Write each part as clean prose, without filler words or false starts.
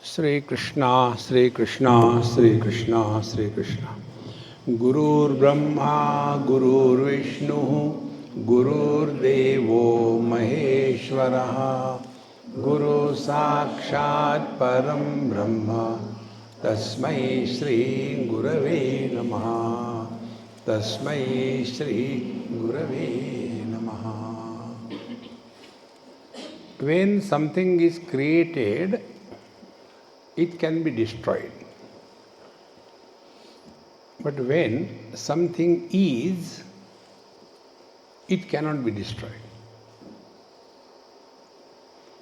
Sri Krishna, Sri Krishna, Sri Krishna, Sri Krishna. Gurur Brahma, Gurur Vishnu, Gurur Devo Maheshwaraha, Guru Sakshat Param Brahma, Tasmai Shri Gurave Namaha, Tasmai Shri Gurave Namaha. When something is created, it can be destroyed. But when something is, it cannot be destroyed.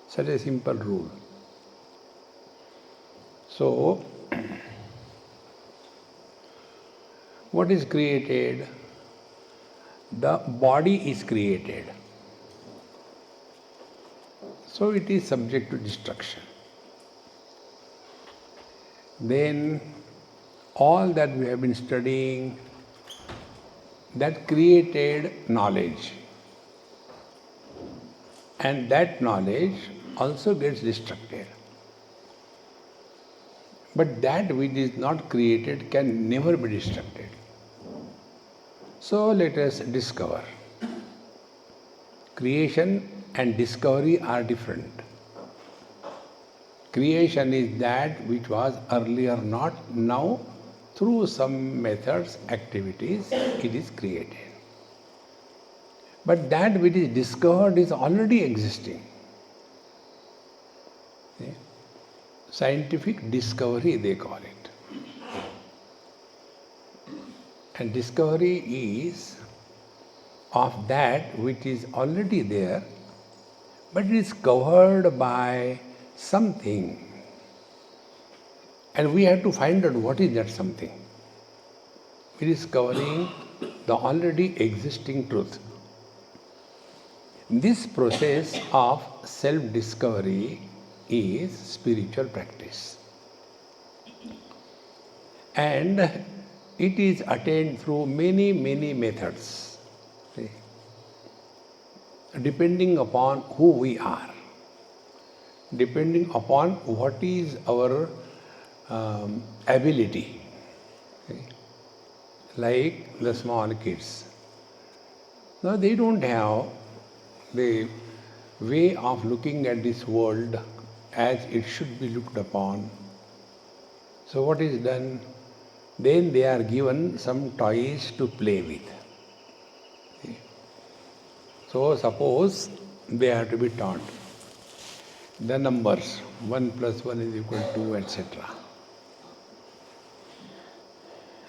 Such a simple rule. So, what is created? The body is created. So it is subject to destruction. Then all that we have been studying, that created knowledge. And that knowledge also gets destructed. But that which is not created can never be destructed. So let us discover. Creation and discovery are different. Creation is that which was earlier not, now through some methods, activities, it is created. But that which is discovered is already existing. Scientific discovery, they call it. And discovery is of that which is already there, but it is covered by something. And we have to find out what is that something. It is covering the already existing truth. This process of self-discovery is spiritual practice. And it is attained through many, many methods, depending upon who we are, depending upon what is our ability. Like the small kids. Now they don't have the way of looking at this world as it should be looked upon. So what is done? Then they are given some toys to play with. So suppose they have to be taught the numbers 1 plus 1 is equal to, etc.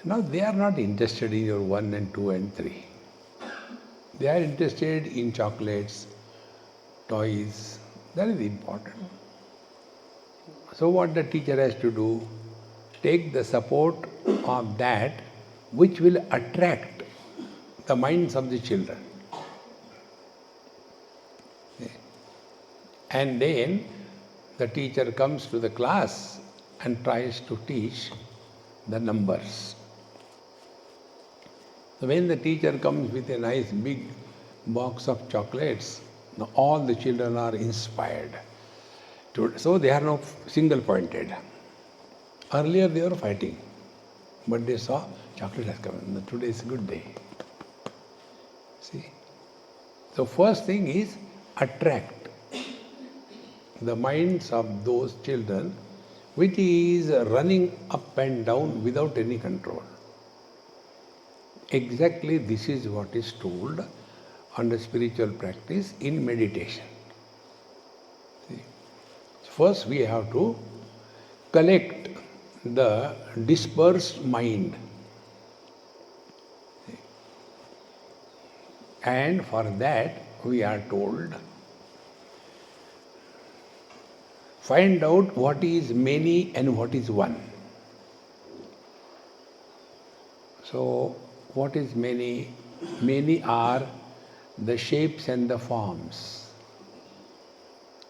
Now they are not interested in your 1 and 2 and 3. They are interested in chocolates, toys. That is important. So what the teacher has to do? Take the support of that which will attract the minds of the children. And then the teacher comes to the class and tries to teach the numbers. So when the teacher comes with a nice big box of chocolates, now all the children are inspired. So they are now single pointed. Earlier they were fighting, but they saw chocolate has come. Today is a good day. See? So first thing is attract the minds of those children which is running up and down without any control. Exactly this is what is told under spiritual practice in meditation. See? First we have to collect the dispersed mind. And for that we are told, find out what is many and what is one. So what is many? Many are the shapes and the forms.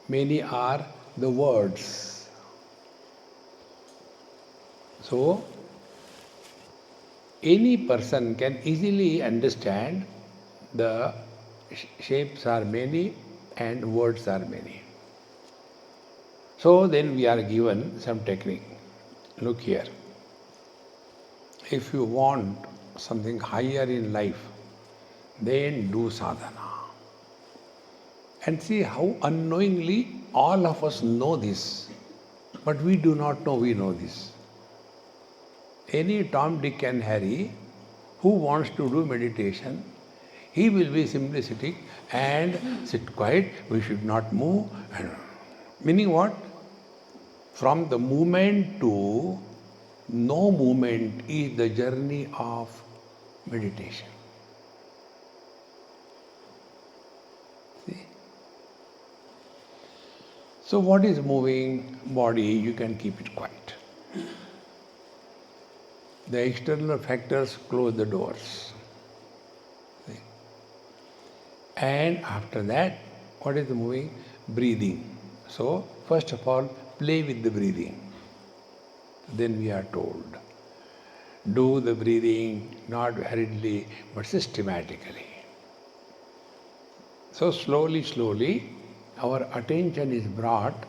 Many are the words. So any person can easily understand the shapes are many and words are many. So then we are given some technique. Look here. If you want something higher in life, then do sadhana. And see how unknowingly all of us know this, but we do not know we know this. Any Tom, Dick and Harry who wants to do meditation, he will be simply sitting and sit quiet, we should not move. Meaning what? From the movement to no movement is the journey of meditation. See? So what is moving? Body, you can keep it quiet. The external factors close the doors. See? And after that, what is moving? Breathing. So, first of all, play with the breathing. Then we are told, do the breathing not hurriedly but systematically. So slowly, our attention is brought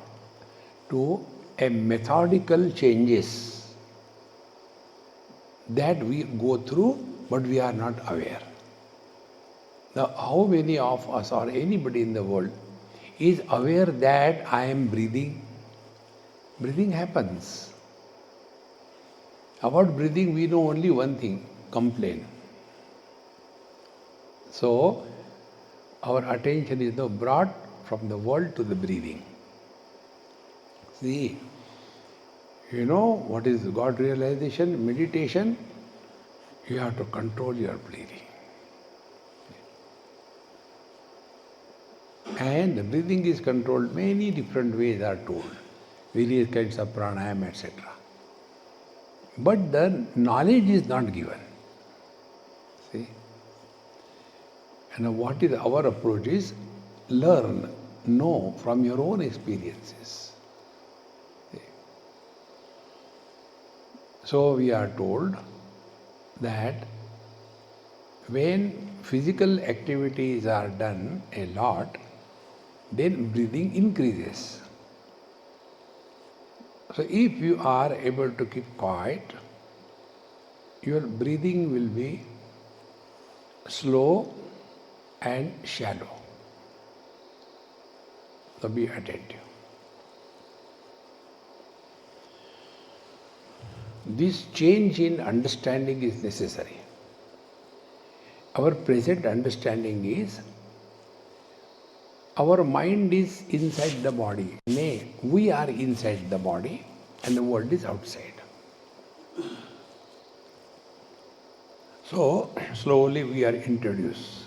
to a methodical changes that we go through but we are not aware. Now, how many of us or anybody in the world is aware that I am breathing? Breathing happens. About breathing, we know only one thing, complain. So, our attention is now brought from the world to the breathing. See, you know what is God realization? Meditation, you have to control your breathing. And the breathing is controlled, many different ways are told, various kinds of pranayama, etc. But the knowledge is not given. See? And what is our approach is learn, know from your own experiences. See? So we are told that when physical activities are done a lot, then breathing increases. So if you are able to keep quiet, your breathing will be slow and shallow. So be attentive. This change in understanding is necessary. Our present understanding is our mind is inside the body. Nay, we are inside the body and the world is outside. So, slowly we are introduced.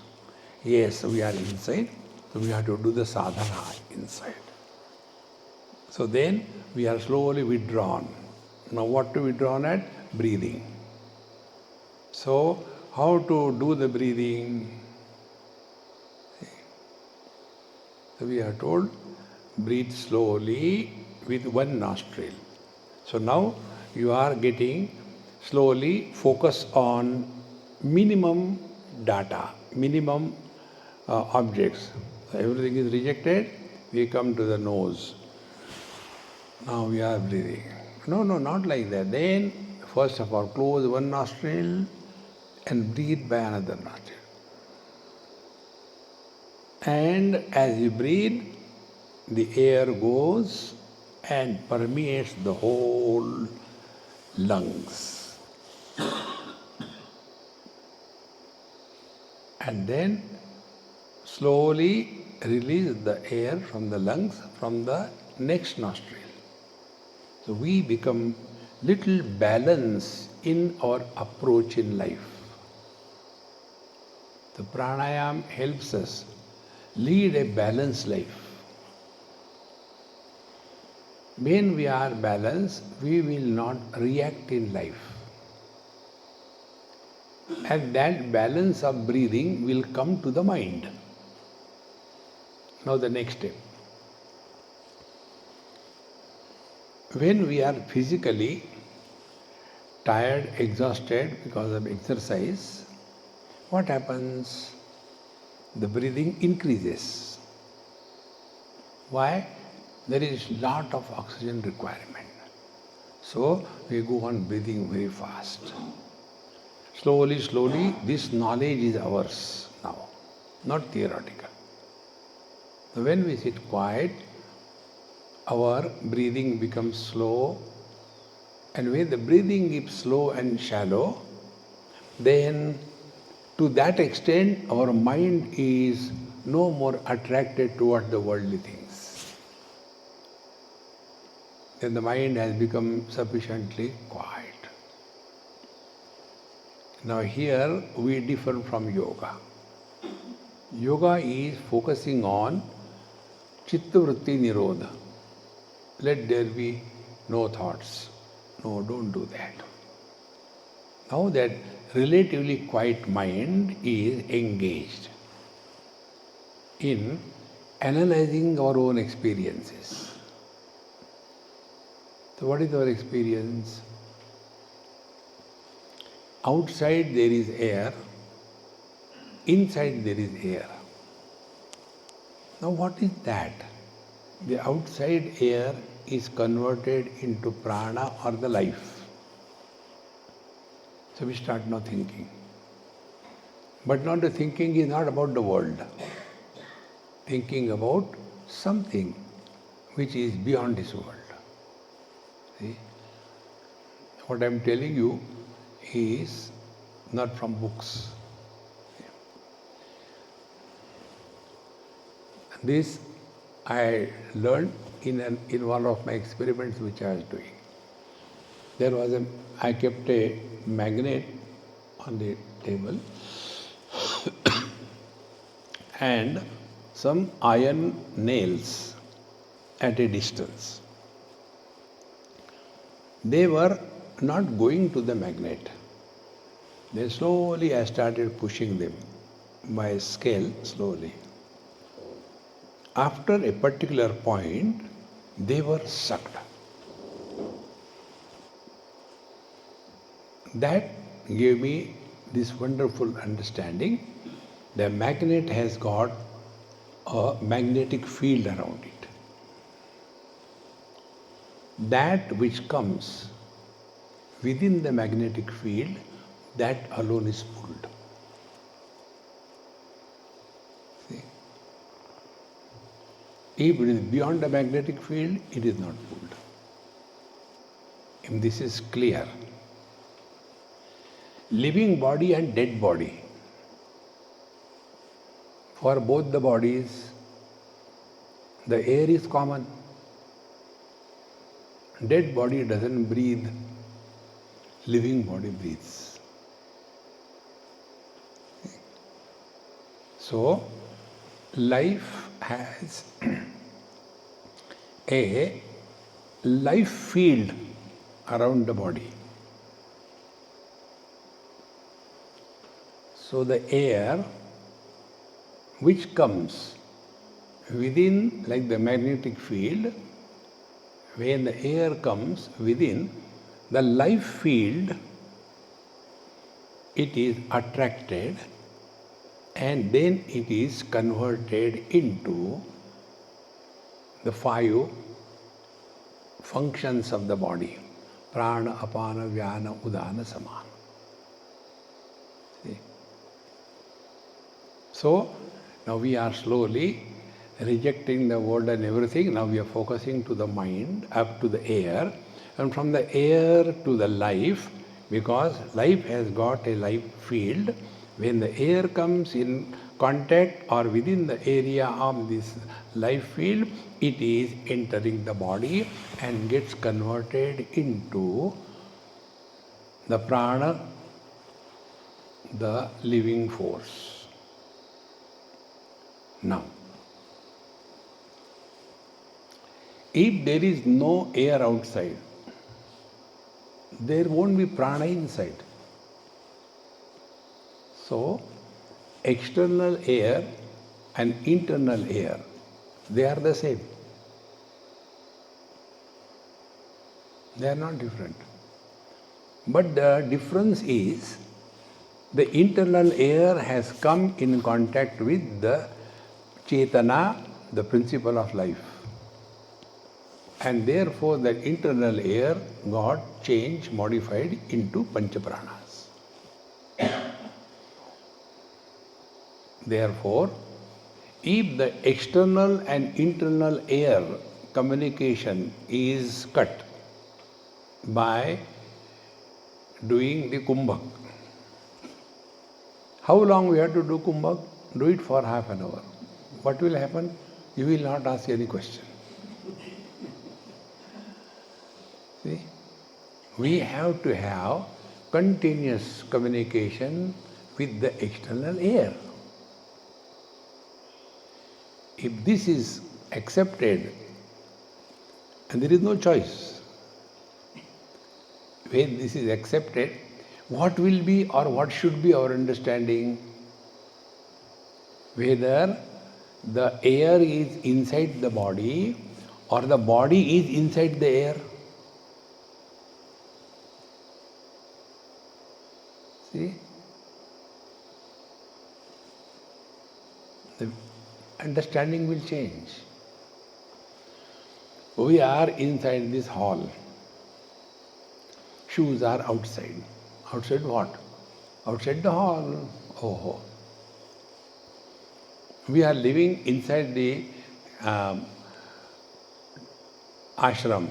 Yes, we are inside, so we have to do the sadhana inside. So then we are slowly withdrawn. Now what to withdrawn at? Breathing. So, how to do the breathing? So we are told, breathe slowly with one nostril. So now you are getting slowly focus on minimum data, minimum objects. So everything is rejected, we come to the nose. Now we are breathing. No, not like that. Then first of all close one nostril and breathe by another nostril. And as you breathe, the air goes and permeates the whole lungs. And then slowly release the air from the lungs from the next nostril. So we become little balanced in our approach in life. The pranayam helps us lead a balanced life. When we are balanced, we will not react in life. And that balance of breathing will come to the mind. Now the next step. When we are physically tired, exhausted because of exercise, what happens? The breathing increases. Why? there is lot of oxygen requirement. So we go on breathing very fast. Slowly, slowly, this knowledge is ours now, not theoretical. So when we sit quiet, our breathing becomes slow, and when the breathing is slow and shallow, then to that extent our mind is no more attracted toward the worldly things. Then the mind has become sufficiently quiet. Now here we differ from yoga. Yoga is focusing on chitta-vritti nirodha. Let there be no thoughts. No, don't do that. Now that relatively quiet mind is engaged in analyzing our own experiences. So what is our experience? Outside there is air, inside there is air. Now what is that? The outside air is converted into prana or the life. So we start now thinking. But now the thinking is not about the world. Thinking about something which is beyond this world. See? What I am telling you is not from books. This I learned in one of my experiments which I was doing. I kept a magnet on the table and some iron nails at a distance. They were not going to the magnet. Then slowly I started pushing them by scale slowly. After a particular point, they were sucked. That gave me this wonderful understanding. The magnet has got a magnetic field around it. That which comes within the magnetic field, that alone is pulled. See? If it is beyond the magnetic field, it is not pulled. If this is clear. Living body and dead body. For both the bodies, the air is common. Dead body doesn't breathe. Living body breathes. So, life has a life field around the body. So the air which comes within, like the magnetic field, when the air comes within the life field, it is attracted and then it is converted into the 5 functions of the body. Prana, apana, vyana, udana, samana. See? So, now we are slowly rejecting the world and everything. Now we are focusing to the mind, up to the air, and from the air to the life, because life has got a life field. When the air comes in contact or within the area of this life field, it is entering the body and gets converted into the prana, the living force. Now, if there is no air outside, there won't be prana inside. So, external air and internal air, they are the same. They are not different. But the difference is the internal air has come in contact with the Chetana, the principle of life. And therefore that internal air got changed, modified into Panchapranas. Therefore, if the external and internal air communication is cut by doing the kumbhak, how long we have to do kumbhak? Do it for half an hour. What will happen? You will not ask any question. See? We have to have continuous communication with the external air. If this is accepted, and there is no choice, when this is accepted, what will be or what should be our understanding? Whether the air is inside the body or the body is inside the air. See? The understanding will change. We are inside this hall. Shoes are outside. Outside what? Outside the hall. Oh. We are living inside the ashram.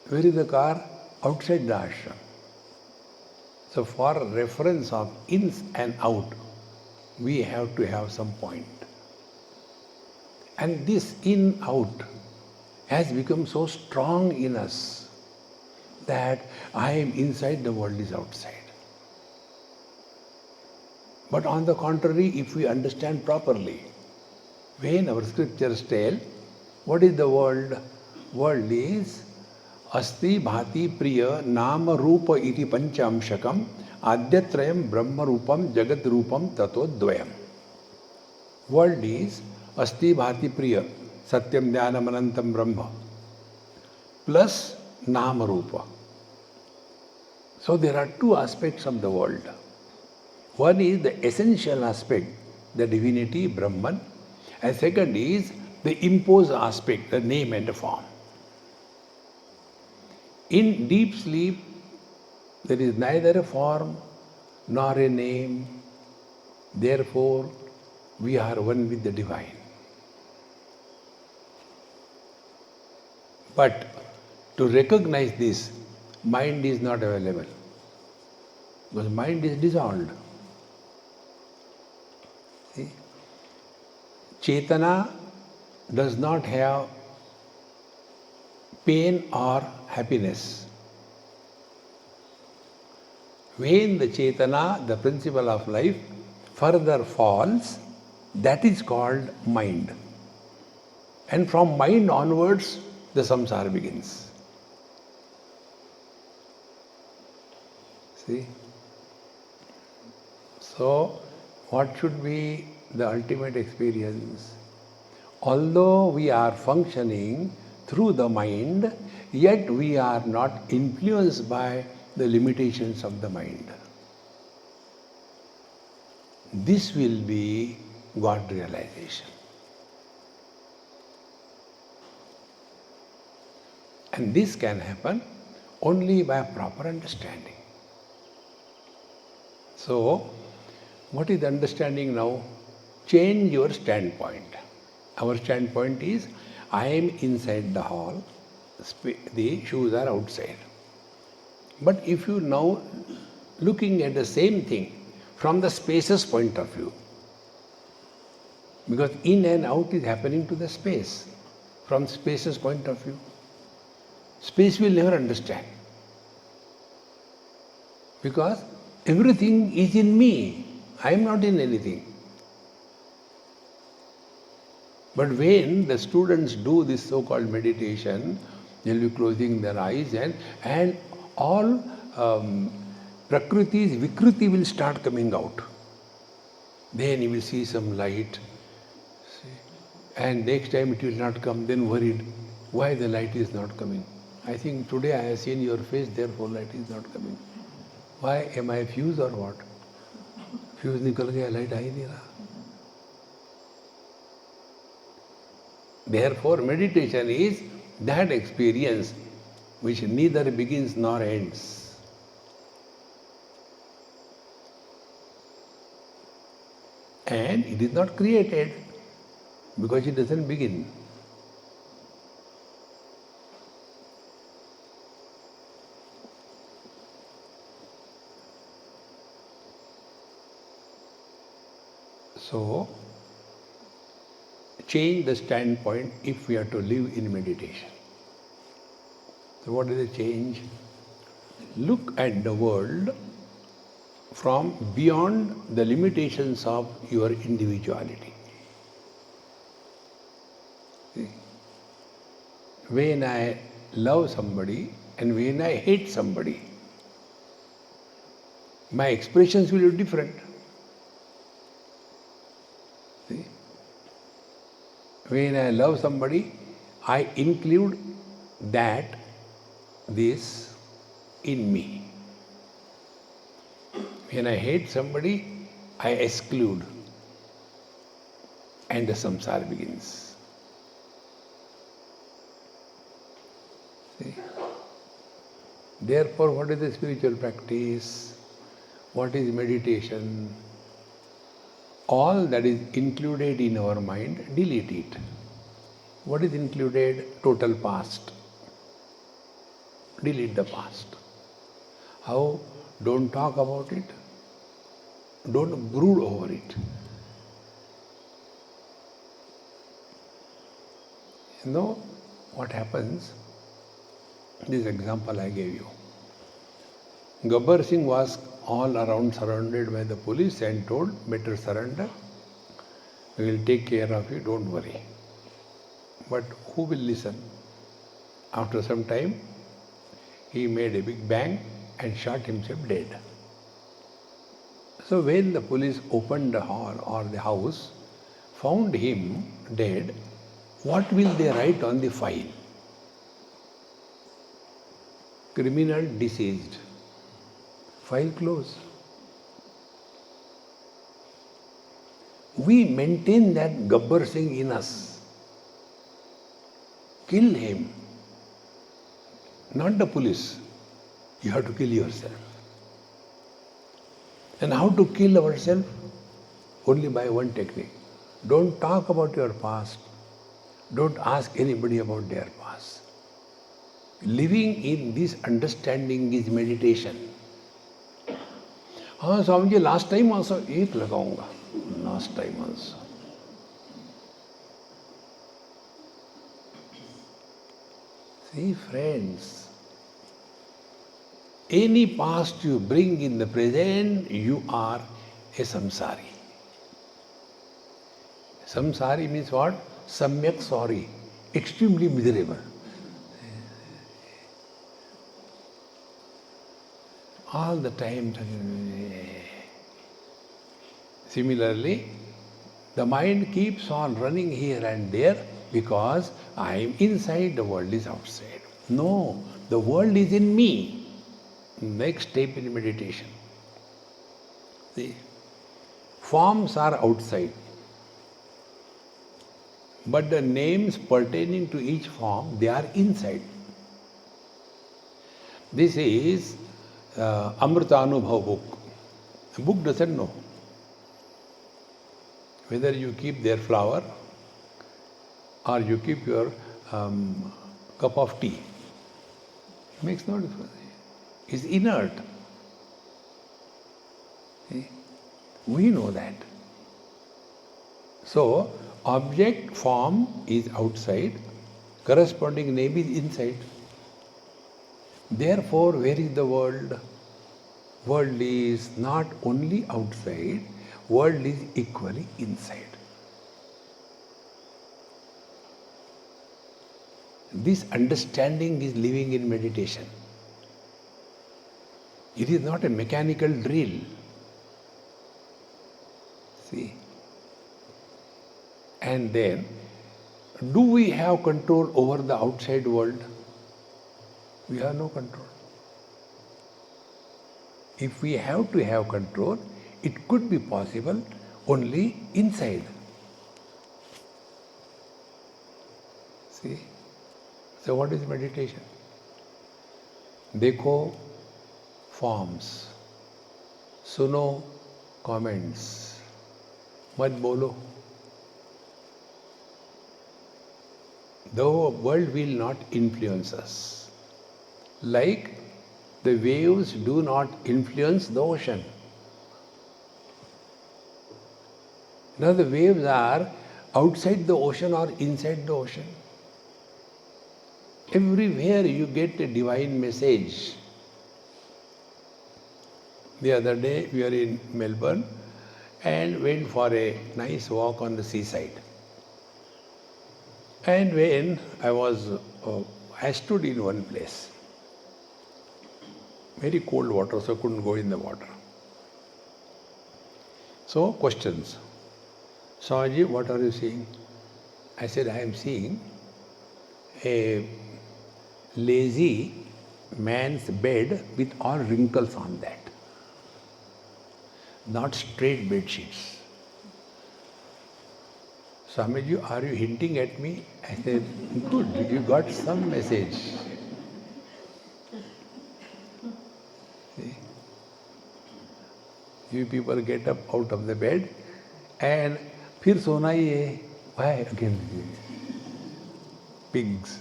Where is the car? Outside the ashram. So for reference of ins and out, we have to have some point. And this in-out has become so strong in us that I am inside, the world is outside. But on the contrary, if we understand properly, when our scriptures tell, what is the world? World is Asti Bhati Priya Nama Rupa Iti Panchamshakam Adyatrayam Brahma Rupam Jagat Rupam Tato Dvayam. World is Asti Bhati Priya Satyam Dhyanam Anantam Brahma plus Nama Rupa. So there are two aspects of the world. One is the essential aspect, the divinity, Brahman, and second is the imposed aspect, the name and the form. In deep sleep, there is neither a form nor a name. Therefore, we are one with the divine. But to recognize this, mind is not available. Because mind is dissolved. See? Chetana does not have pain or happiness. When the Chetana, the principle of life, further falls, that is called mind. And from mind onwards, the samsara begins. See? So, what should be the ultimate experience? Although we are functioning through the mind, yet we are not influenced by the limitations of the mind. This will be God realization. And this can happen only by proper understanding. So, what is the understanding now? Change your standpoint. Our standpoint is, I am inside the hall, the shoes are outside. But if you now looking at the same thing from the spaces point of view, because in and out is happening to the space, from spaces point of view, space will never understand. Because everything is in me, I am not in anything. But when the students do this so-called meditation, they'll be closing their eyes and all Prakriti's Vikruti will start coming out. Then you will see some light. See? And next time it will not come, then worried. Why the light is not coming? I think today I have seen your face, therefore light is not coming. Why? Am I fuse or what? Fuse nikal gaya, light aa hi nahi raha. Therefore, meditation is that experience which neither begins nor ends. And it is not created because it doesn't begin. So, change the standpoint if we are to live in meditation. So, what is the change? Look at the world from beyond the limitations of your individuality. See? When I love somebody and when I hate somebody, my expressions will be different. See? When I love somebody, I include this in me. When I hate somebody, I exclude, and the samsara begins. See? Therefore, what is the spiritual practice? What is meditation? All that is included in our mind, delete it. What is included? Total past. Delete the past. How? Don't talk about it. Don't brood over it. You know what happens? This example I gave you. Gabbar Singh was all around surrounded by the police and told, better surrender, we will take care of you, don't worry. But who will listen? After some time, he made a big bang and shot himself dead. So when the police opened the hall or the house, found him dead, what will they write on the file? Criminal deceased. File closed. We maintain that Gabbar Singh in us. Kill him. Not the police. You have to kill yourself. And how to kill ourselves? Only by one technique. Don't talk about your past. Don't ask anybody about their past. Living in this understanding is meditation. हाँ Swami ji last time also एक लगाऊंगा last time also See friends, any past you bring in the present, you are a samsari. Samsari means what? Samyak sorry, extremely miserable. All the time. Similarly, the mind keeps on running here and there because I am inside, the world is outside. No, the world is in me. Next step in meditation. See, forms are outside, but the names pertaining to each form, they are inside. This is Amrita Anubhav book. A book doesn't know whether you keep their flower or you keep your cup of tea. It makes no difference. It's inert. See? We know that. So, object form is outside, corresponding name is inside. Therefore, where is the world? World is not only outside, world is equally inside. This understanding is living in meditation. It is not a mechanical drill. See? And then, do we have control over the outside world? We have no control. If we have to have control, it could be possible only inside. See? So what is meditation? देखो forms, सुनो comments, मत बोलो. The world will not influence us. Like the waves do not influence the ocean. Now the waves are outside the ocean or inside the ocean. Everywhere you get a divine message. The other day we were in Melbourne and went for a nice walk on the seaside. And when I stood in one place, very cold water, so I couldn't go in the water. So questions. Swamiji, what are you seeing? I said, I am seeing a lazy man's bed with all wrinkles on that. Not straight bed sheets. Swamiji, are you hinting at me? I said, good, you got some message. See? You people get up out of the bed and फिर सोना ही है. Why again? Pigs.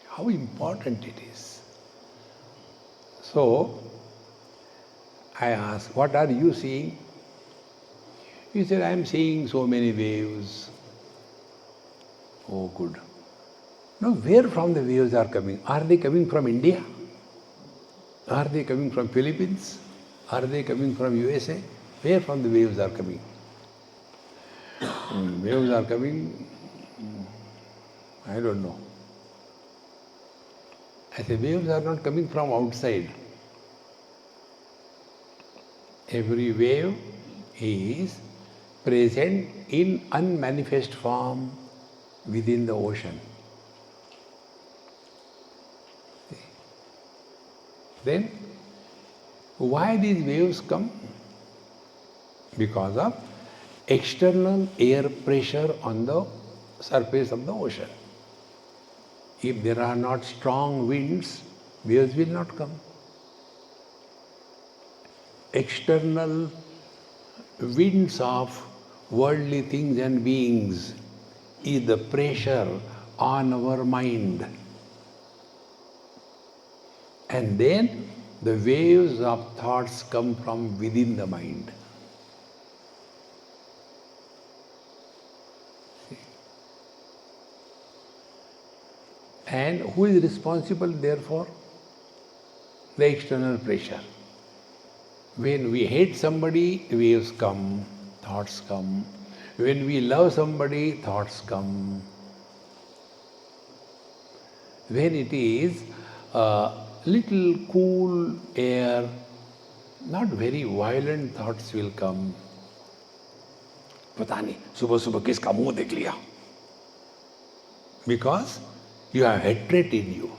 How important it is. So, I asked, what are you seeing? He said, I am seeing so many waves. Oh, good. Now, where from the waves are coming? Are they coming from India? Are they coming from Philippines? Are they coming from USA? Where from the waves are coming? Waves are coming, I don't know. I say, waves are not coming from outside. Every wave is present in unmanifest form within the ocean. Then, why these waves come? Because of external air pressure on the surface of the ocean. If there are not strong winds, waves will not come. External winds of worldly things and beings is the pressure on our mind. And then the waves of thoughts come from within the mind. And who is responsible therefore? The external pressure. When we hate somebody, waves come, thoughts come. When we love somebody, thoughts come. When it is little cool air, not very violent thoughts will come. पता नहीं सुबह सुबह किसका मुंह देख लिया. Because you have hatred in you.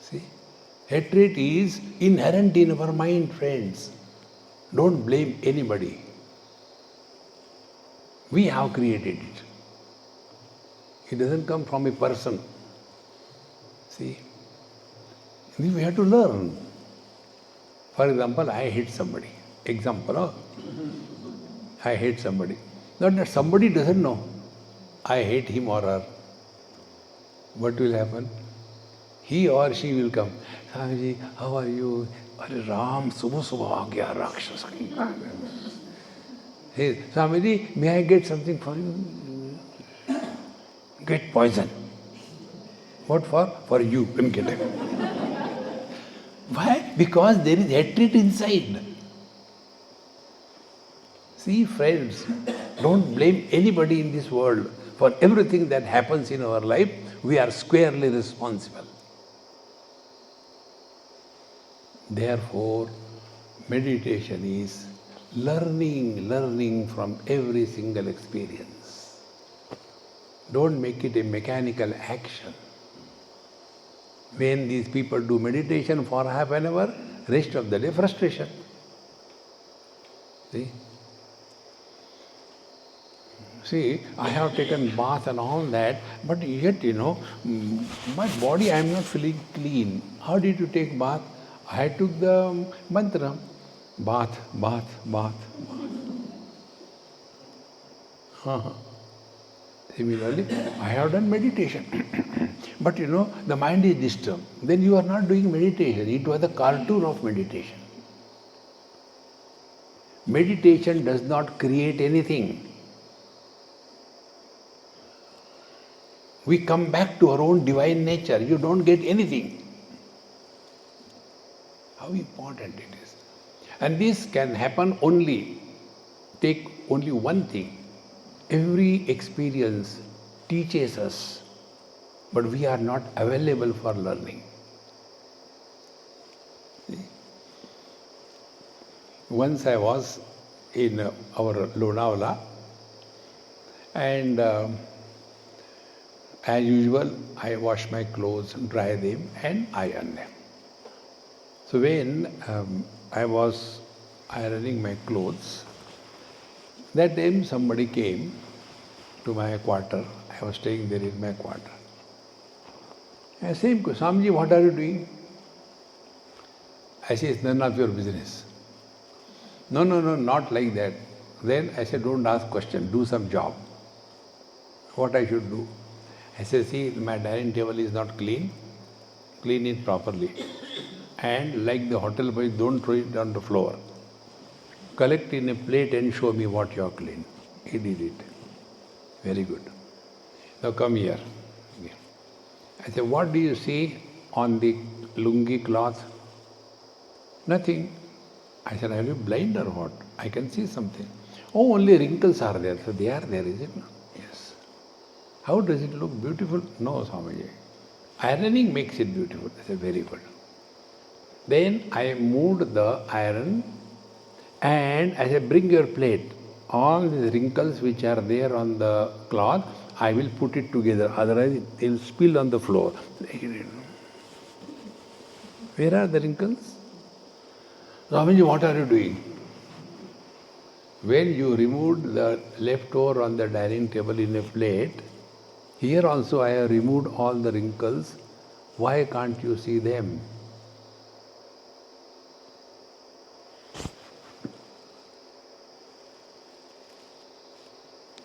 See? Hatred is inherent in our mind, friends. Don't blame anybody. We have created it. It doesn't come from a person. See? We have to learn. For example, I hate somebody. Example, I hate somebody. Not that somebody doesn't know. I hate him or her. What will happen? He or she will come. Swamiji, how are you? Arey Ram, subah subah aa gaya Rakshas. Hey, Swamiji, may I get something for you? Get poison. What for? For you. Why? Because there is hatred inside. See, friends, don't blame anybody in this world. For everything that happens in our life, we are squarely responsible. Therefore, meditation is learning from every single experience. Don't make it a mechanical action. When these people do meditation for half an hour, rest of the day frustration. See? See, I have taken bath and all that, but yet, my body I am not feeling clean. How did you take bath? I took the mantra. Bath, bath, bath. Uh-huh. Similarly, I have done meditation. But the mind is disturbed. Then you are not doing meditation. It was a cartoon of meditation. Meditation does not create anything. We come back to our own divine nature. You don't get anything. How important it is. And this can happen only, take only one thing. Every experience teaches us, but we are not available for learning. See? Once I was in our Lonavala, and as usual, I wash my clothes, dry them, and iron them. So when I was ironing my clothes, that time somebody came to my quarter. I was staying there in my quarter. I said, Swamiji, what are you doing? I said, it's none of your business. No, not like that. Then I said, don't ask question, do some job. What I should do? I said, see, my dining table is not clean. Clean it properly. And like the hotel boy, don't throw it on the floor. Collect in a plate and show me what you have cleaned. He did it. Very good. Now come here. I said, what do you see on the lungi cloth? Nothing. I said, are you blind or what? I can see something. Oh, only wrinkles are there. So they are there, is it? Yes. How does it look beautiful? No, Swamiji. Ironing makes it beautiful. I said, very good. Then I moved the iron and I said, bring your plate. All the wrinkles which are there on the cloth, I will put it together. Otherwise, it will spill on the floor. Where are the wrinkles? Swamiji, what are you doing? When you removed the leftover on the dining table in a plate, here also I have removed all the wrinkles. Why can't you see them?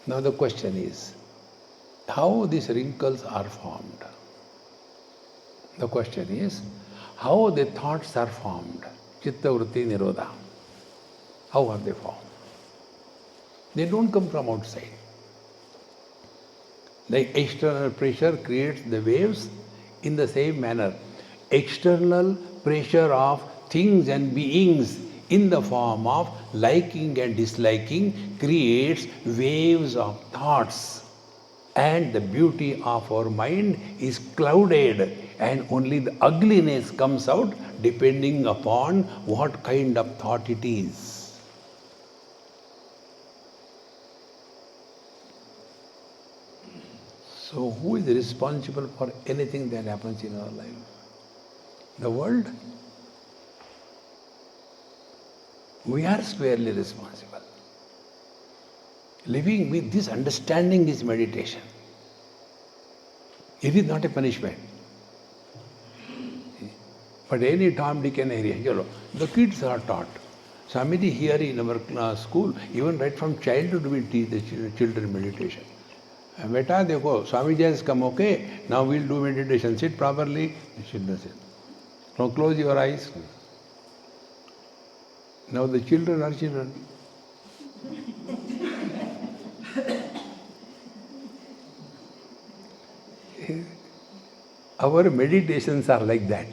Now the question is, how these wrinkles are formed? The question is, how the thoughts are formed? Chitta vritti nirodha. How are they formed? They don't come from outside. Like external pressure creates the waves, in the same manner, external pressure of things and beings in the form of liking and disliking creates waves of thoughts. And the beauty of our mind is clouded, and only the ugliness comes out depending upon what kind of thought it is. So who is responsible for anything that happens in our life? The world? We are squarely responsible. Living with this understanding is meditation. It is not a punishment. But any Tom, Dick and Harry, the kids are taught. Swamiji here in our school, even right from childhood we teach the children meditation. Beta, dekho, Swamiji has come, okay, now we'll do meditation. Sit properly. The children sit. Now close your eyes. Now the children are children. Our meditations are like that.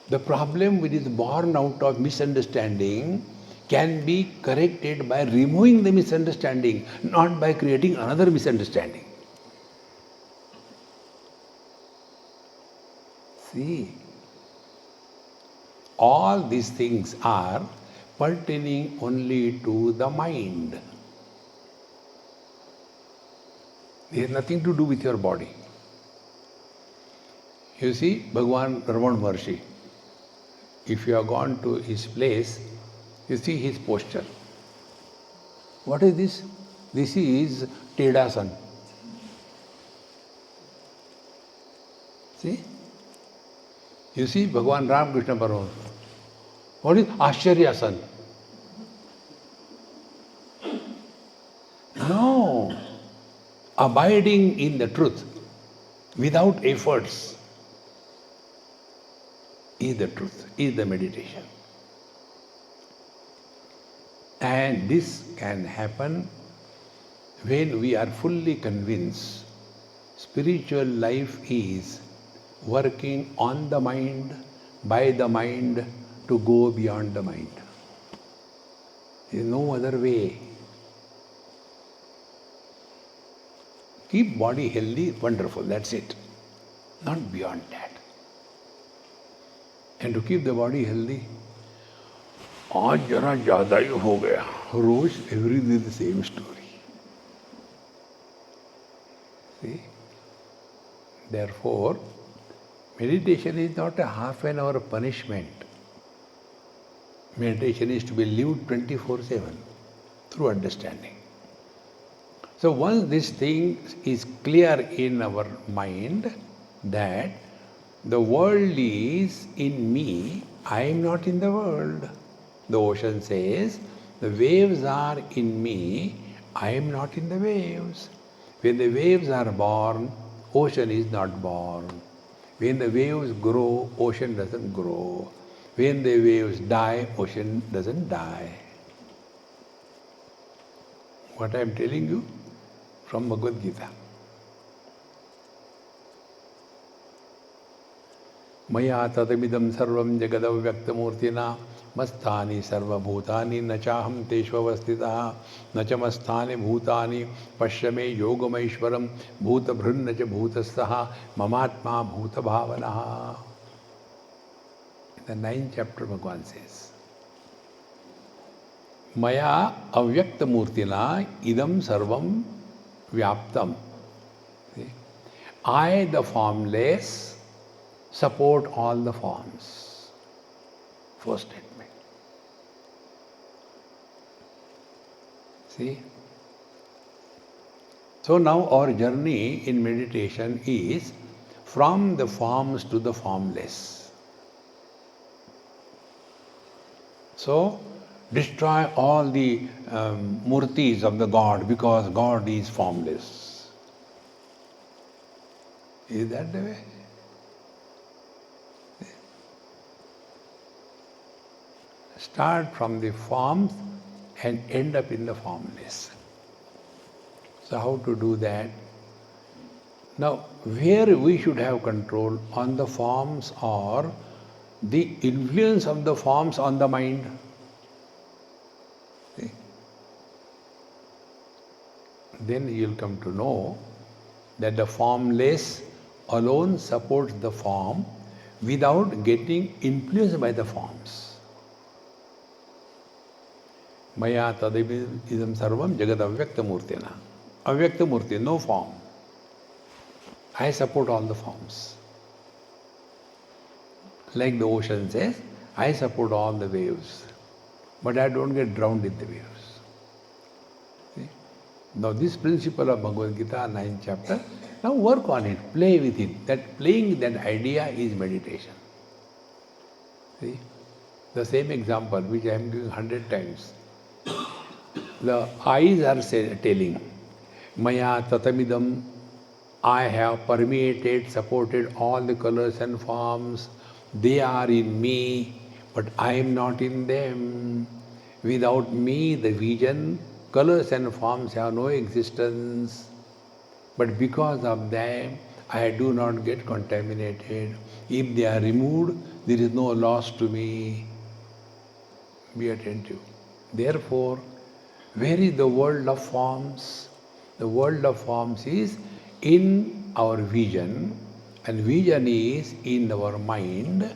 The problem which is born out of misunderstanding can be corrected by removing the misunderstanding, not by creating another misunderstanding. See, all these things are pertaining only to the mind. They have nothing to do with your body. You see, Bhagavan Ramana Maharshi, if you have gone to his place, You see his posture. What is this? This is Tedasana. See? You see Bhagavan Ram Krishna Paramahansa. What is Ashcharyasana? No. Abiding in the truth without efforts is the truth, is the meditation. And this can happen when we are fully convinced spiritual life is working on the mind, by the mind, to go beyond the mind. There is no other way. Keep body healthy, wonderful, that's it. Not beyond that. And to keep the body healthy, आज जरा ज़्यादा ही हो गया. रोज every day the same story. See? Therefore, meditation is not a half an hour punishment. Meditation is to be lived 24/7 through understanding. So once this thing is clear in our mind that the world is in me, I am not in the world. The ocean says, the waves are in me, I am not in the waves. When the waves are born, ocean is not born. When the waves grow, ocean doesn't grow. When the waves die, ocean doesn't die. What I am telling you from Bhagavad Gita. Maya tadamidam sarvam jagadavyaktamurtina mastani sarvabhutani nachaham teshvavastitaha nachamastani bhutani pashyame yogamaishwaram bhutabhrunnacha bhutastaha mamatma bhutabhavanaha. In the 9th chapter Bhagavan says, Maya avyaktamurtina idam sarvam vyaptam. I, the formless, support all the forms. First statement. See? So now our journey in meditation is from the forms to the formless. So, destroy all the murtis of the God because God is formless. Is that the way? Start from the forms and end up in the formless. So how to do that? Now, where we should have control on the forms or the influence of the forms on the mind. See? Then you will come to know that the formless alone supports the form without getting influenced by the forms. Maya tadidam sarvam jagad avyaktamurtina. Avyaktamurti, no form. I support all the forms. Like the ocean says, I support all the waves, but I don't get drowned in the waves. See? Now this principle of Bhagavad Gita, 9th chapter, now work on it, play with it. That playing that idea is meditation. See? The same example which I am giving 100 times. The eyes are telling, Maya tatamidam, I have permeated, supported all the colors and forms. They are in me, but I am not in them. Without me, the vision, colors and forms have no existence. But because of them, I do not get contaminated. If they are removed, there is no loss to me. Be attentive. Therefore, where is the world of forms? The world of forms is in our vision, and vision is in our mind.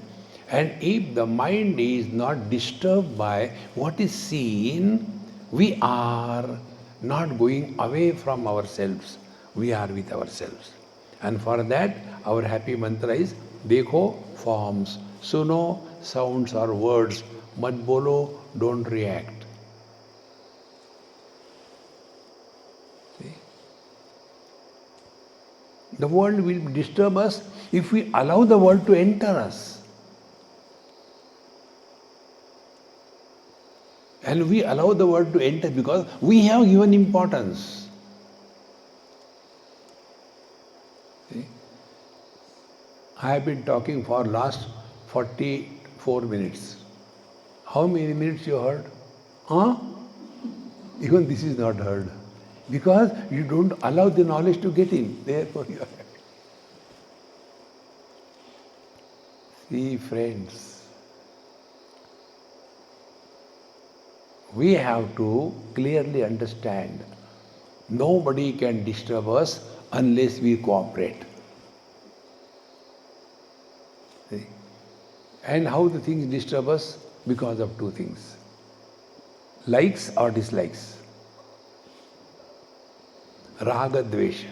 And if the mind is not disturbed by what is seen, we are not going away from ourselves. We are with ourselves. And for that, our happy mantra is, Dekho, forms. Suno, sounds or words. mat bolo, don't react. See? The world will disturb us if we allow the world to enter us. And we allow the world to enter because we have given importance. See? I have been talking for last 44 minutes. How many minutes you heard? Huh? Even this is not heard. Because you don't allow the knowledge to get in. Therefore you are. See, friends, we have to clearly understand nobody can disturb us unless we cooperate. See? And how the things disturb us? Because of two things. Likes or dislikes. Raga, Dvesha.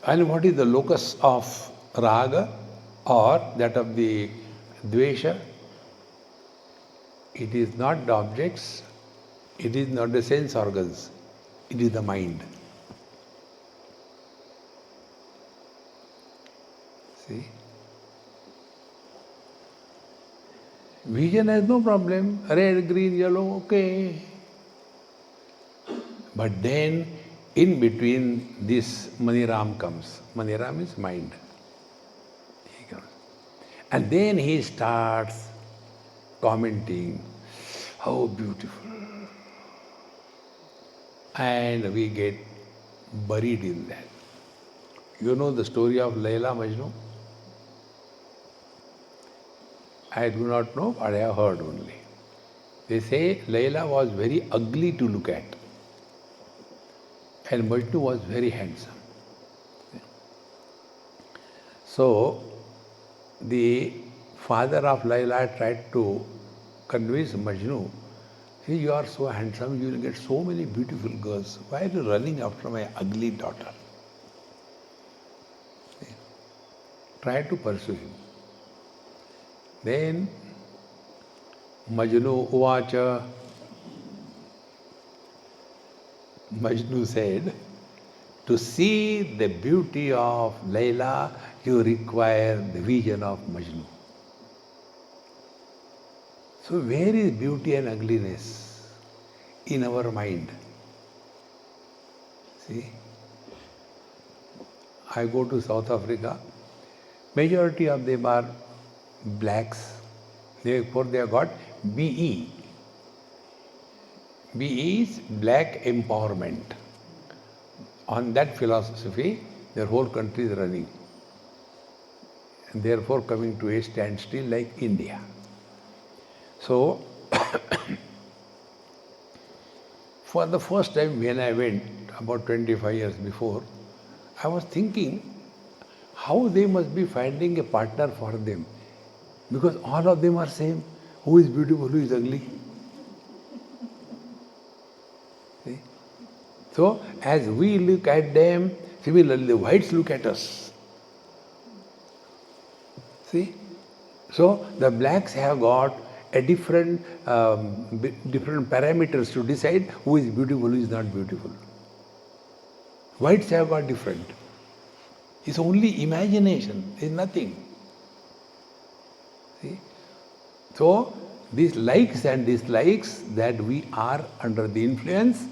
And what is the locus of Raga or that of the Dvesha? It is not the objects, it is not the sense organs, it is the mind. See? Vision has no problem, red, green, yellow, okay. But then, in between this, Maniram comes. Maniram is mind. He comes. And then he starts commenting, how beautiful. And we get buried in that. You know the story of Layla Majnu? I do not know, but I have heard only. They say Layla was very ugly to look at. And Majnu was very handsome. So, the father of Layla tried to convince Majnu, see, you are so handsome, you will get so many beautiful girls. Why are you running after my ugly daughter? See? Try to pursue him. Then, Majnu Uvacha, Majnu said, to see the beauty of Layla, you require the vision of Majnu. So where is beauty and ugliness? In our mind. See? I go to South Africa, majority of them are blacks. Therefore they have got BE. BE is black empowerment. On that philosophy, their whole country is running. And therefore coming to a standstill like India. So, for the first time when I went, about 25 years before, I was thinking how they must be finding a partner for them. Because all of them are same. Who is beautiful, who is ugly? See? So, as we look at them, similarly the whites look at us. See? So, the blacks have got a different parameters to decide who is beautiful, who is not beautiful. Whites have got different. It's only imagination, it's nothing. See? So, these likes and dislikes that we are under the influence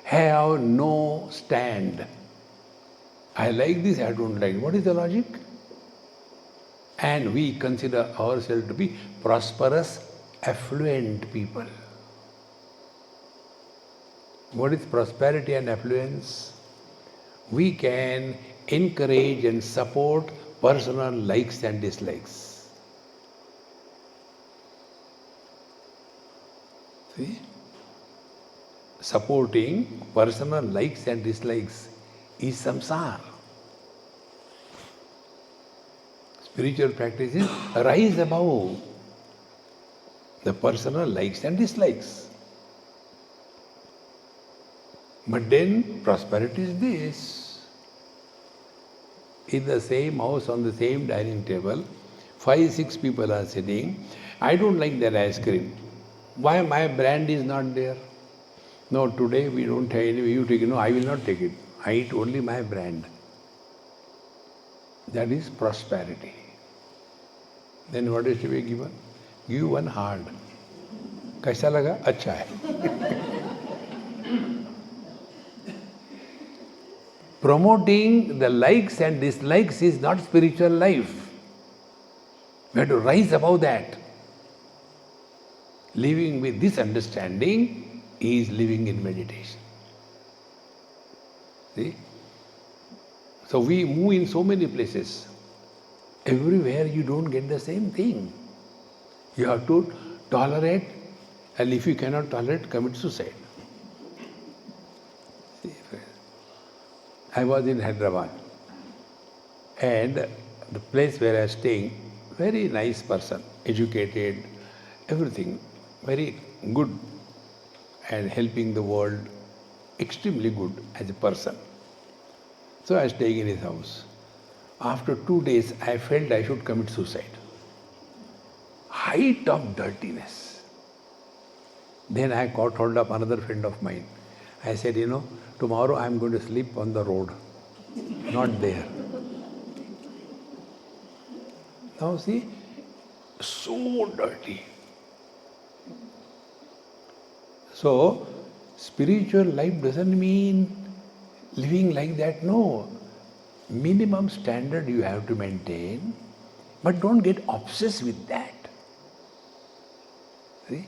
have no stand. I like this, I don't like it. What is the logic? And we consider ourselves to be prosperous, affluent people. What is prosperity and affluence? We can encourage and support personal likes and dislikes. See? Supporting personal likes and dislikes is samsara. Spiritual practices rise above the personal likes and dislikes. But then prosperity is this. In the same house, on the same dining table, 5, 6 people are sitting, I don't like that ice cream. Why my brand is not there? No, today we don't have any, you take it. No, I will not take it. I eat only my brand. That is prosperity. Then what is to be given? Give one hard. कैसा लगा? अच्छा है. Promoting the likes and dislikes is not spiritual life. We have to rise above that. Living with this understanding is living in meditation. See? So we move in so many places. Everywhere you don't get the same thing. You have to tolerate, and if you cannot tolerate, commit suicide. See, I was in Hyderabad, and the place where I was staying, very nice person, educated, everything, very good, and helping the world, extremely good as a person. So I was staying in his house. After 2 days, I felt I should commit suicide. Height of dirtiness. Then I caught hold of another friend of mine. I said, tomorrow I am going to sleep on the road, not there. Now see, so dirty. So, spiritual life doesn't mean living like that, no. Minimum standard you have to maintain, but don't get obsessed with that. See?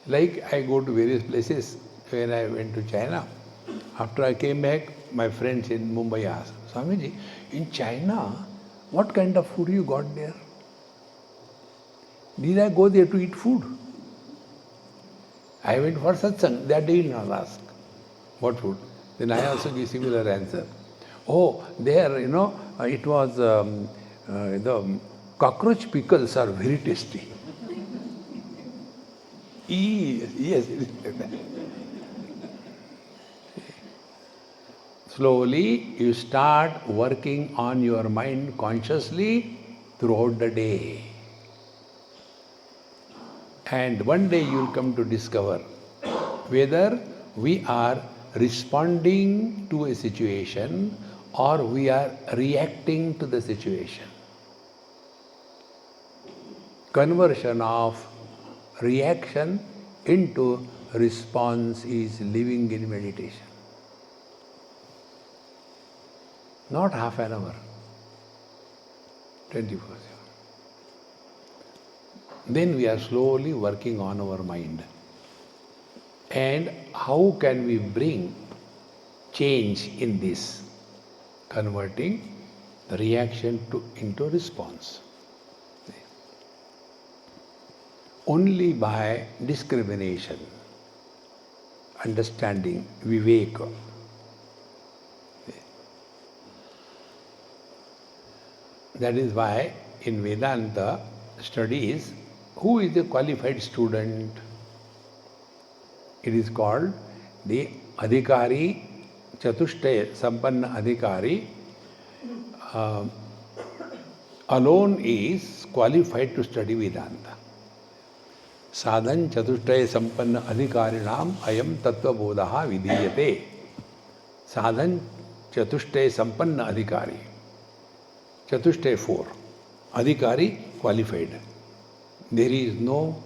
Like I go to various places. When I went to China, after I came back, my friends in Mumbai asked, Swamiji, in China, what kind of food you got there? Did I go there to eat food? I went for satsang. That day he will not ask, what food? Then I also give similar answer. Oh, there, it was, the cockroach pickles are very tasty. Yes, it is like that. Slowly, you start working on your mind consciously throughout the day. And one day you will come to discover whether we are responding to a situation or we are reacting to the situation. Conversion of reaction into response is living in meditation. Not half an hour, 24/7. Then we are slowly working on our mind. And how can we bring change in this? Converting the reaction into response. Only by discrimination, understanding, viveka. That is why in Vedanta studies, who is a qualified student? It is called the Adhikari, Chatushtaya Sampanna Adhikari. Alone is qualified to study Vedanta. Sadhan Chatushtaya Sampanna Adhikarinam Ayam Tattva Bodhaha Vidhiyate. Sadhan Chatushtaya Sampanna Adhikari. Chatushtaya 4. Adhikari qualified. There is no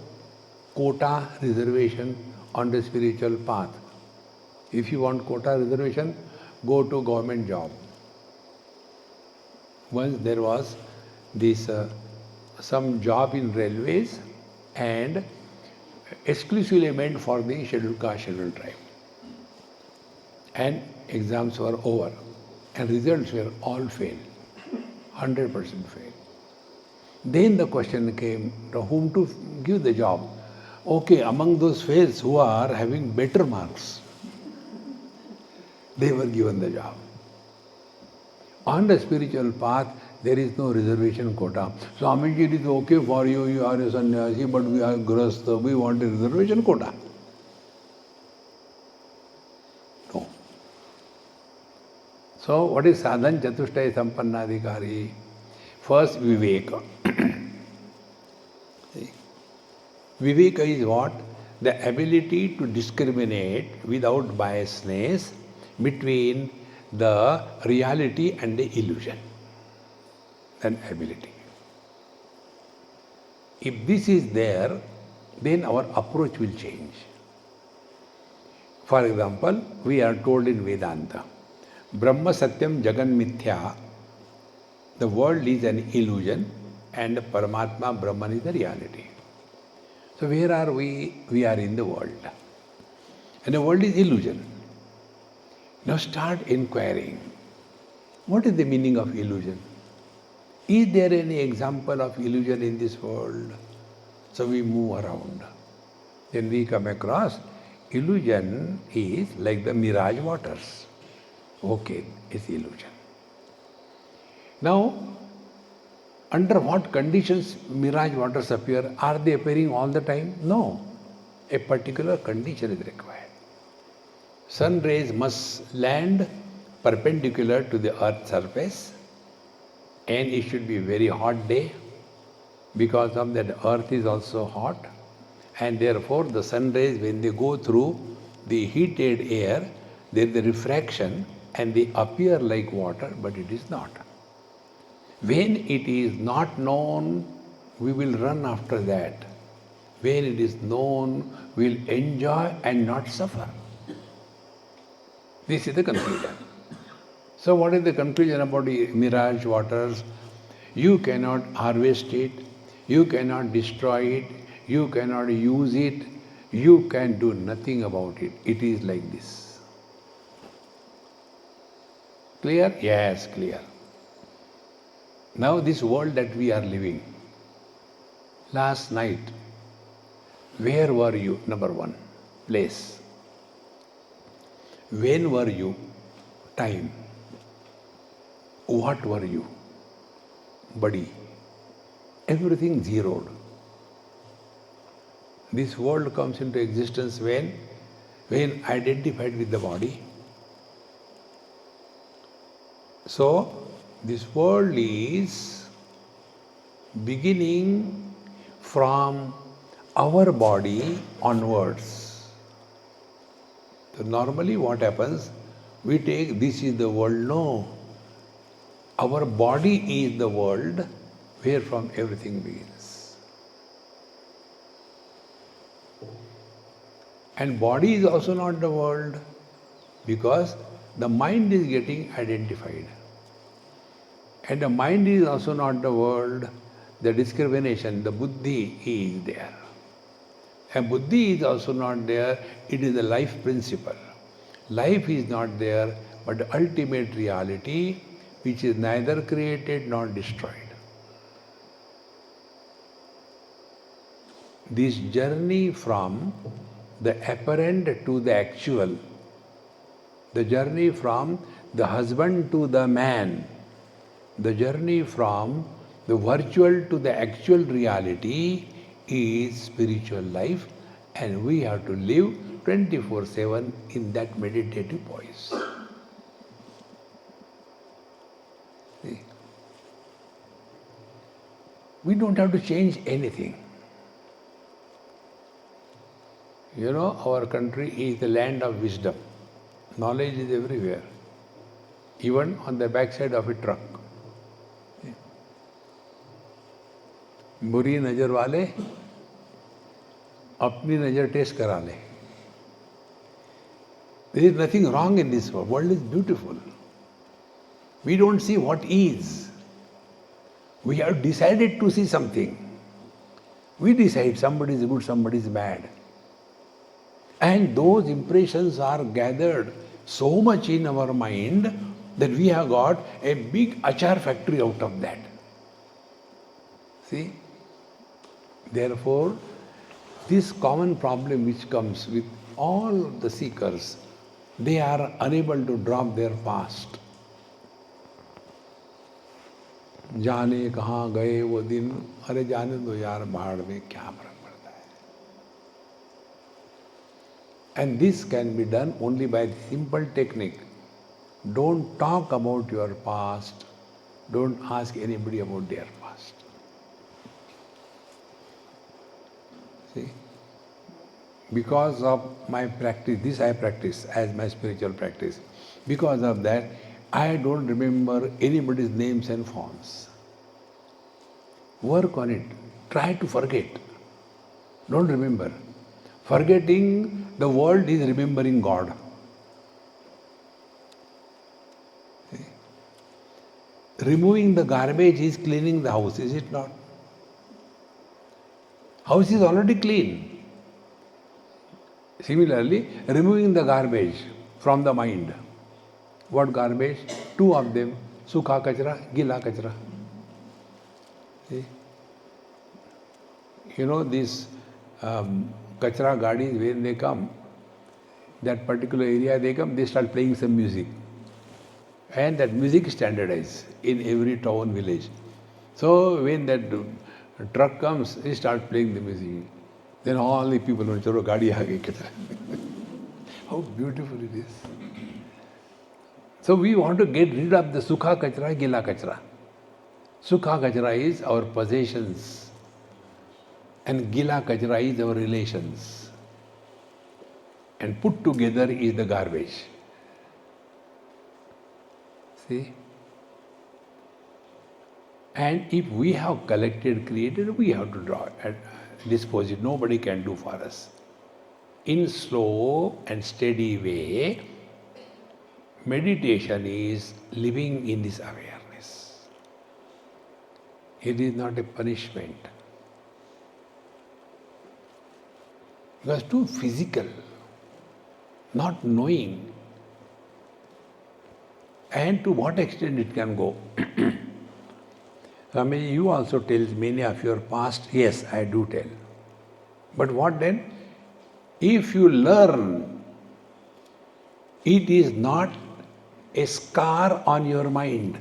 quota reservation on the spiritual path. If you want quota reservation, go to government job. Once there was this some job in railways and exclusively meant for the scheduled caste, scheduled tribe. And exams were over and results were all fail, 100% fail. Then the question came to whom to give the job. Okay, among those fails who are having better marks, they were given the job. On the spiritual path, there is no reservation quota. Swamiji, it is okay for you, you are a sannyasi, but we are grastha, we want a reservation quota. No. So, what is sadhan chatushtaya sampanna adhikari? First, viveka. Viveka is what? The ability to discriminate without biasness between the reality and the illusion. An ability. If this is there, then our approach will change. For example, we are told in Vedanta, Brahma Satyam Jagan Mithya, the world is an illusion and Paramatma Brahman is the reality. So where are we? We are in the world. And the world is illusion. Now start inquiring. What is the meaning of illusion? Is there any example of illusion in this world? So we move around. Then we come across illusion is like the mirage waters. Okay, it's illusion. Now, under what conditions mirage waters appear? Are they appearing all the time? No. A particular condition is required. Sun rays must land perpendicular to the earth's surface, and it should be a very hot day. Because of that, earth is also hot, and therefore the sun rays, when they go through the heated air, there is a refraction and they appear like water, but it is not. When it is not known, we will run after that. When it is known, we will enjoy and not suffer. This is the conclusion. So what is the conclusion about the mirage waters? You cannot harvest it, you cannot destroy it, you cannot use it, you can do nothing about it. It is like this. Clear? Yes, clear. Now this world that we are living, last night, where were you? Number one, place. When were you? Time. What were you? Body. Everything zeroed. This world comes into existence when identified with the body. So, this world is beginning from our body onwards. So normally what happens, we take this is the world. No. Our body is the world where from everything begins. And body is also not the world because the mind is getting identified. And the mind is also not the world, the discrimination, the buddhi is there. And buddhi is also not there, it is the life principle. Life is not there, but the ultimate reality which is neither created nor destroyed. This journey from the apparent to the actual, the journey from the husband to the man, the journey from the virtual to the actual reality is spiritual life, and we have to live 24/7 in that meditative voice. See? We don't have to change anything. You know, our country is the land of wisdom. Knowledge is everywhere, even on the backside of a truck. बुरी नज़र वाले अपनी नज़र test करा ले. There is nothing wrong in this world. World is beautiful. We don't see what is. We have decided to see something. We decide somebody is good, somebody is bad. And those impressions are gathered so much in our mind that we have got a big achar factory out of that. See? Therefore, this common problem which comes with all the seekers, they are unable to drop their past. जाने कहाँ गए वो दिन, अरे जाने दो यार बाढ़ में क्या फर्क पड़ता है. And this can be done only by the simple technique. Don't talk about your past. Don't ask anybody about their past. See? because of my practice, this I practice as my spiritual practice. Because of that, I don't remember anybody's names and forms. Work on it. Try to forget. Don't remember. Forgetting the world is remembering God. See? Removing the garbage is cleaning the house, is it not? House is already clean. Similarly, removing the garbage from the mind. What garbage? Two of them. Sukha kachra, gila kachra. See? You know, these kachra gadis, when they come, that particular area they come, they start playing some music. And that music is standardized in every town, village. So when that truck comes, he starts playing the music. Then all the people know, chalo gaadi aa gayi kachra. How beautiful it is. So we want to get rid of the sukha kachra, gila kachra. Sukha kachra is our possessions and gila kachra is our relations. And put together is the garbage. See? And if we have collected, created, we have to draw and dispose it. Nobody can do for us. In slow and steady way, meditation is living in this awareness. It is not a punishment. Because too physical, not knowing, and to what extent it can go. Swamiji, you also tell many of your past. Yes, I do tell. But what then? If you learn, it is not a scar on your mind.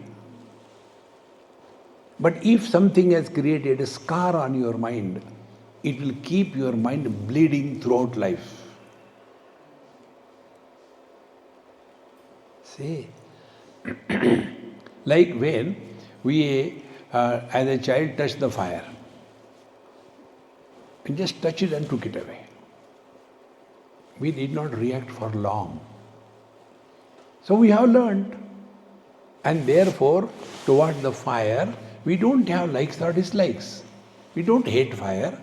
But if something has created a scar on your mind, it will keep your mind bleeding throughout life. See? Like when we, as a child, touched the fire, we just touched it and took it away. We did not react for long. So we have learned. And therefore, towards the fire, we don't have likes or dislikes. We don't hate fire.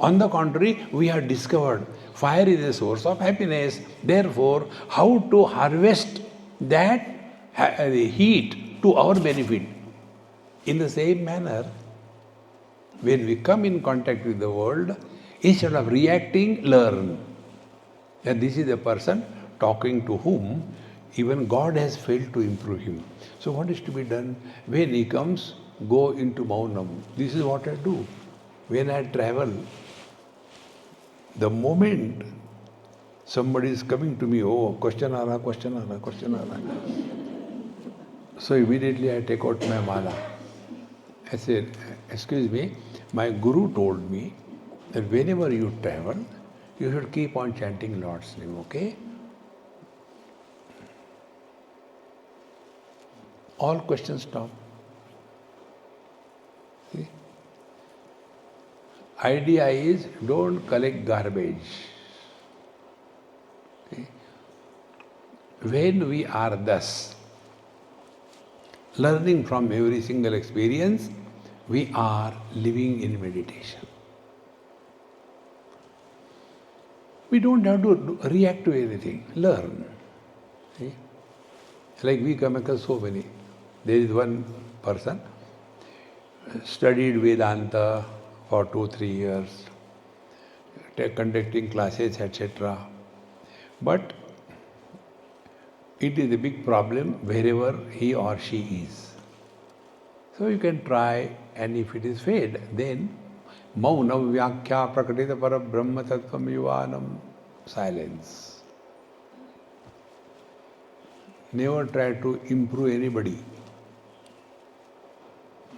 On the contrary, we have discovered fire is a source of happiness. Therefore, how to harvest that heat to our benefit. In the same manner, when we come in contact with the world, instead of reacting, learn that this is a person talking to whom even God has failed to improve him. So what is to be done? When he comes, go into Maunam. This is what I do. When I travel, the moment somebody is coming to me, oh, question aa raha, question aa raha, question aa raha. So immediately I take out my mala. I said, excuse me, my guru told me that whenever you travel, you should keep on chanting Lord's name, okay? All questions stop. See? Idea is don't collect garbage. See? When we are thus learning from every single experience, we are living in meditation. We don't have to react to anything. Learn. See? Like we come across so many. There is one person, studied Vedanta for 2-3 years, conducting classes, etc. But it is a big problem wherever he or she is. So you can try, and if it is failed, then Maunam Vyakhya Prakatita Para Brahma Tattvam Yuvanam, silence. Never try to improve anybody.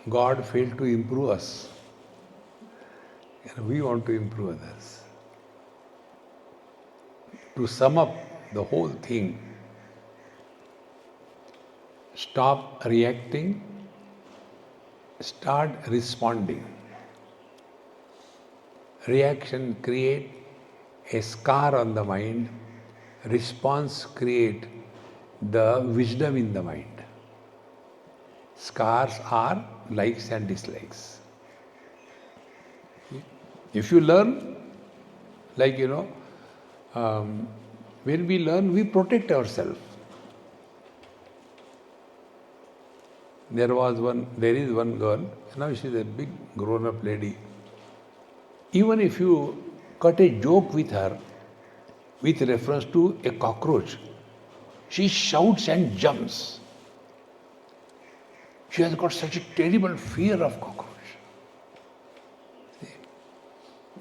God failed to improve us. And we want to improve others. To sum up the whole thing, stop reacting, start responding. Reaction creates a scar on the mind, response create the wisdom in the mind. Scars are likes and dislikes. If you learn, like when we learn, we protect ourselves. There is one girl, now she's a big grown-up lady. Even if you cut a joke with her with reference to a cockroach, she shouts and jumps. She has got such a terrible fear of cockroach. See?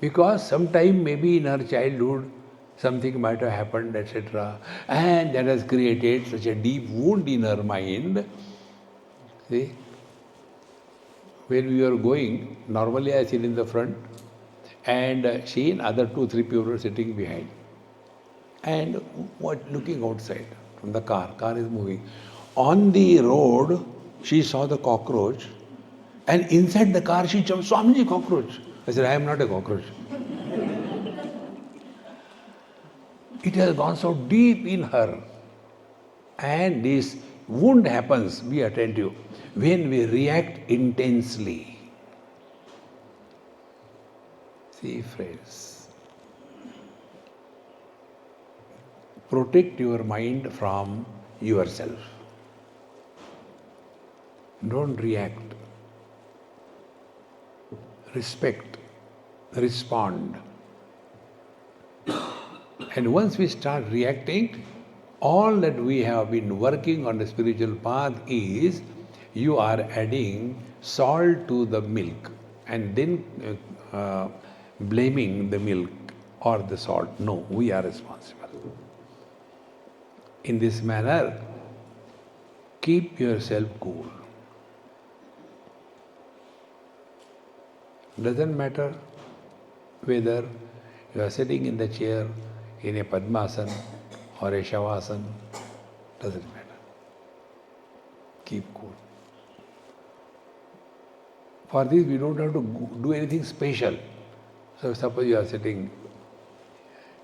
Because sometime maybe in her childhood something might have happened, etc. And that has created such a deep wound in her mind. See? When we were going, normally I sit in the front and she and other 2-3 people are sitting behind. And looking outside from the car. Car is moving. On the road, she saw the cockroach, and inside the car she jumped, Swamiji, cockroach. I said, I am not a cockroach. It has gone so deep in her. And this wound happens, be attentive, when we react intensely. See, friends, protect your mind from yourself. Don't react. Respect. Respond. And once we start reacting, all that we have been working on the spiritual path is you are adding salt to the milk and then blaming the milk or the salt. No, we are responsible. In this manner, keep yourself cool. Doesn't matter whether you are sitting in the chair in a Padmasana or a Shavasana, doesn't matter. Keep cool. For this, we don't have to do anything special. So, suppose you are sitting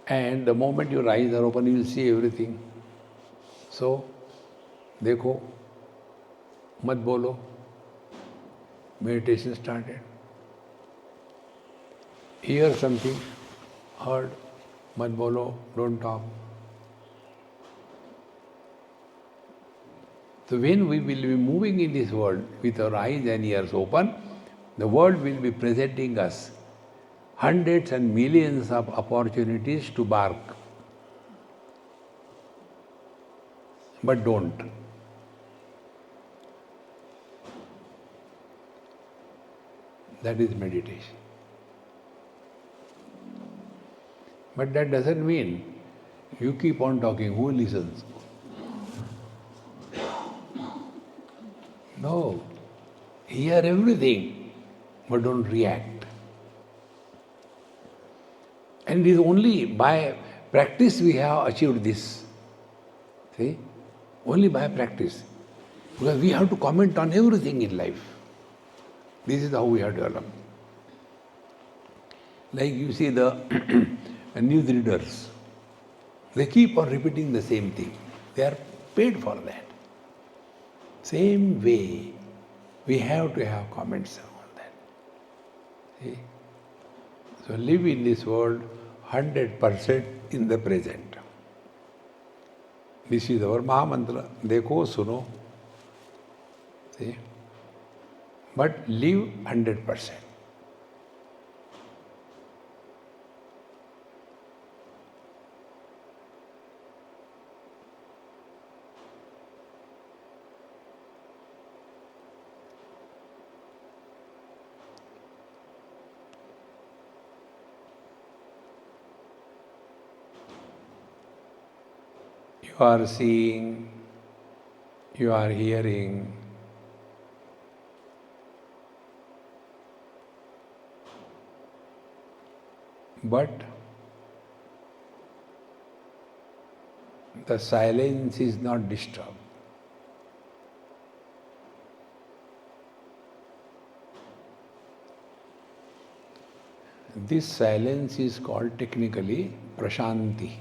and the moment your eyes are open, you will see everything. So, देखो, मत बोलो, meditation started. Hear something, heard, मत बोलो, don't talk. So when we will be moving in this world with our eyes and ears open, the world will be presenting us hundreds and millions of opportunities to bark. But don't. That is meditation. But that doesn't mean you keep on talking. Who listens? No. Hear everything, but don't react. And it is only by practice we have achieved this. See? Only by practice. Because we have to comment on everything in life. This is how we have developed. Like you see the news readers, they keep on repeating the same thing. They are paid for that. Same way, we have to have comments on that. See? So live in this world 100% in the present. This is our Mahamantra. Dekho, suno. See? But live 100%. You are seeing, you are hearing, but the silence is not disturbed. This silence is called technically prashanti.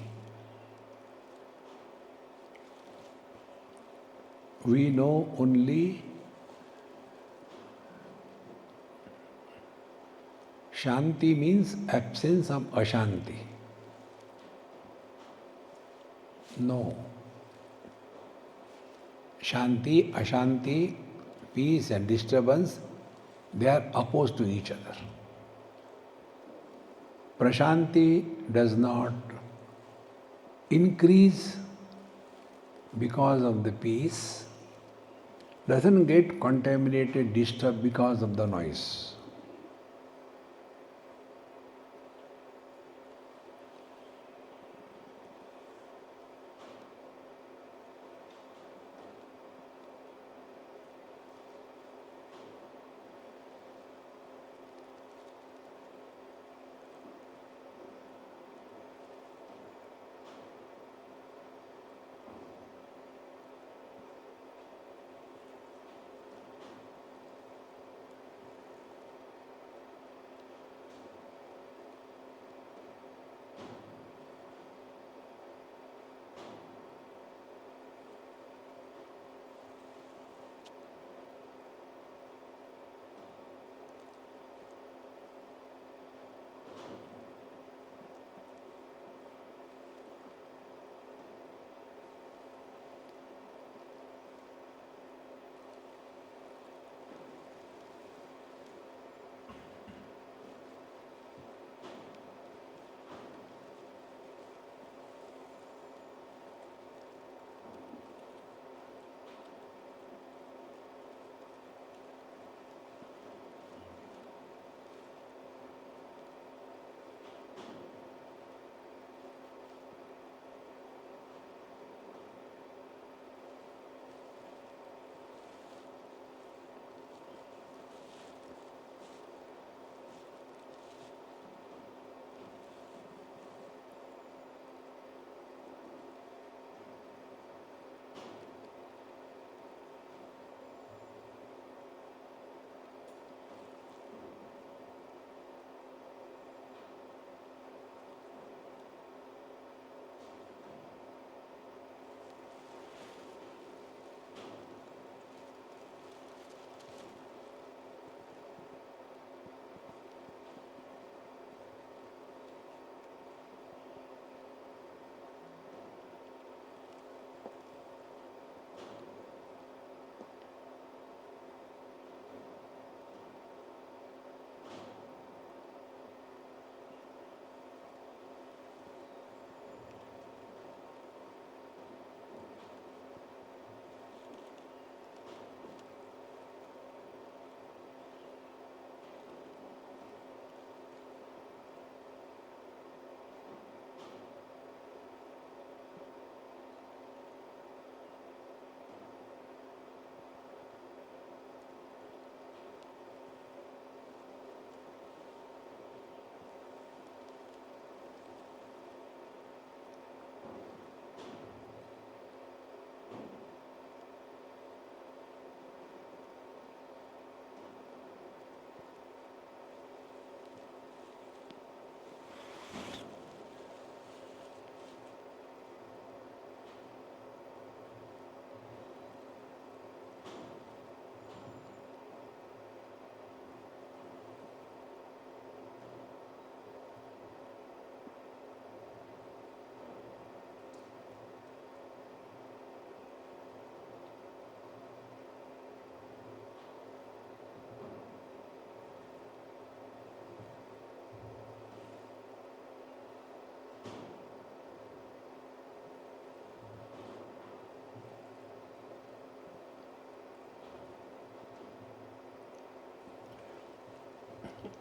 We know only shanti means absence of ashanti. No. Shanti, ashanti, peace and disturbance, they are opposed to each other. Prashanti does not increase because of the peace, doesn't get contaminated, disturbed because of the noise.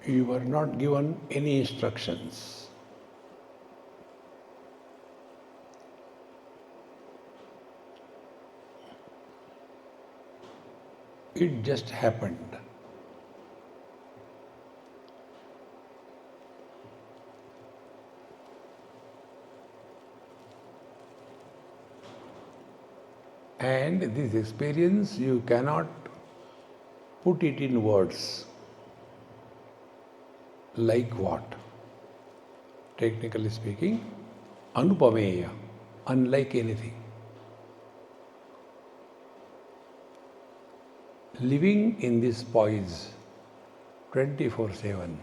You were not given any instructions. It just happened. And this experience, you cannot put it in words. Like what? Technically speaking, anupameya, unlike anything. Living in this poise 24/7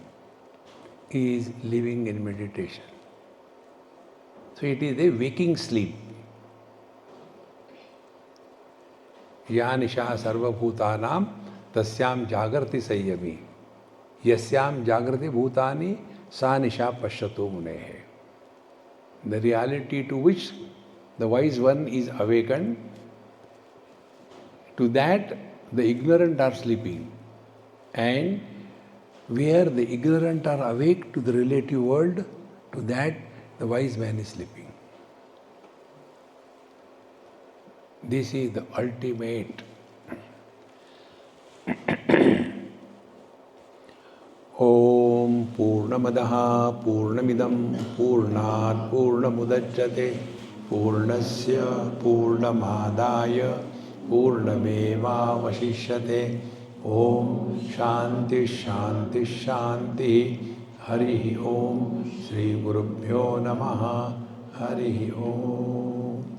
is living in meditation. So it is a waking sleep. या निशा सर्वभूतानां तस्याम जागृति संयमी यस्याम जागृति भूतानि सा निशा पश्यतो मुनेः. The reality to which the wise one is awakened, to that the ignorant are sleeping, and where the ignorant are awake to the relative world, to that the wise man is sleeping. This is the ultimate. Om Purnamadaha Purnamidam Purnat Purnamudachyate Purnasya Purnamadaya Purnamevavashishyate. Om Shanti Shanti Shanti. Hari Om. Shri Gurubhyo Namaha. Hari Om.